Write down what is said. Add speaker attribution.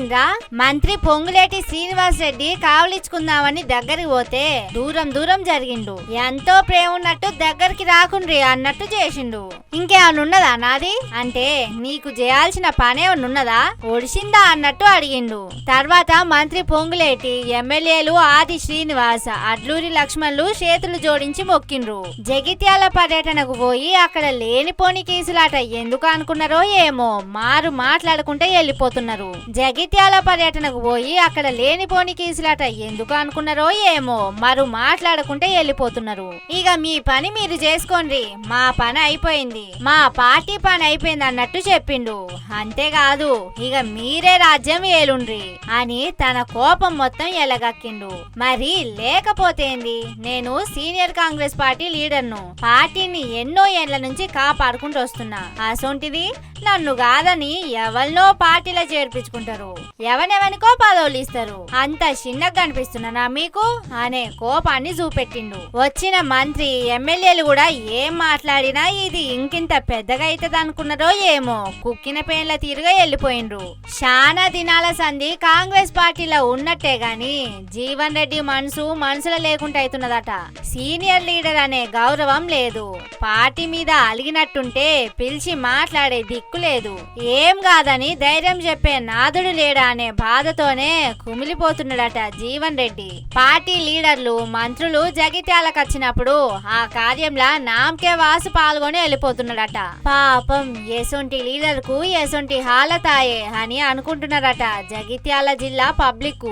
Speaker 1: చూసిండ్రా? మంత్రి పొంగులేటి శ్రీనివాస్ రెడ్డి కావలించుకుందామని దగ్గరికి పోతే దూరం దూరం జరిగిండు. ఎంతో ప్రేమ ఉన్నట్టు దగ్గరికి రాకుండ్రి అన్నట్టు చేసిండు. ఇంకేమనున్నదా నాది అంటే నీకు చేయాల్సిన పనేమనున్నదా, ఒడిసిందా అన్నట్టు అడిగిండు. తర్వాత మంత్రి పొంగులేటి ఎమ్మెల్యేలు ఆది శ్రీనివాస్, అడ్లూరి లక్ష్మణులు చేతులు జోడించి మొక్కిండ్రు. జగిత్యాల పర్యటనకు పోయి అక్కడ లేనిపోని కేసులాట ఎందుకు అనుకున్నారో ఏమో మారు మాట్లాడుకుంటే వెళ్ళిపోతున్నారు. జగిత్యాల పర్యటనకు పోయి అక్కడ లేనిపోని కేసులాట ఎందుకు అనుకున్నారో ఏమో మరు మాట్లాడుకుంటే వెళ్ళిపోతున్నారు. ఇక మీ పని మీరు చేసుకోండి, మా పని అయిపోయింది, మా పార్టీ పని అయిపోయింది అన్నట్టు చెప్పిండు. అంతేకాదు ఇక మీరే రాజ్యం ఏలుండ్రి అని తన కోపం మొత్తం ఎలగక్కిండు. మరి లేకపోతేంది, నేను సీనియర్ కాంగ్రెస్ పార్టీ లీడర్ను, పార్టీని ఎన్నో ఏళ్ల నుంచి కాపాడుకుంటూ వస్తున్నా. అసొంటిది నన్ను కాదని ఎవరినో పార్టీలో చేర్పించుకుంటారు, ఎవనెవనికో పదవులు ఇస్తారు. అంత చిన్నగా కనిపిస్తున్నానా మీకు అనే కోపాన్ని చూపెట్టిండు. వచ్చిన మంత్రి ఎమ్మెల్యేలు కూడా ఏం మాట్లాడినా ఇది ఇంకింత పెద్దగా అవుతుంది అనుకున్నారో ఏమో కుక్కిన పేన్ల తీరుగా వెళ్ళిపోయిండ్రు. చాలా దినాల సంధి కాంగ్రెస్ పార్టీలో ఉన్నట్టే గాని జీవన్ రెడ్డి మనసులో లేకుండా అవుతున్నదట. సీనియర్ లీడర్ అనే గౌరవం లేదు, పార్టీ మీద అలిగినట్టుంటే పిలిచి మాట్లాడే దిక్కు లేదు, ఏం కాదని ధైర్యం చెప్పే నాదుడు లేడా అనే బాధతోనే కుమిలిపోతున్నాడట జీవన్ రెడ్డి. పార్టీ లీడర్లు మంత్రులు జగిత్యాలకు వచ్చినప్పుడు ఆ కార్యంలా నామకే వాసు పాల్గొని వెళ్ళిపోతున్నాడట. పాపం ఎసొంటి లీడర్ కు ఎసొంటి హాలతాయే అని అనుకుంటున్నారట జగిత్యాల జిల్లా పబ్లిక్.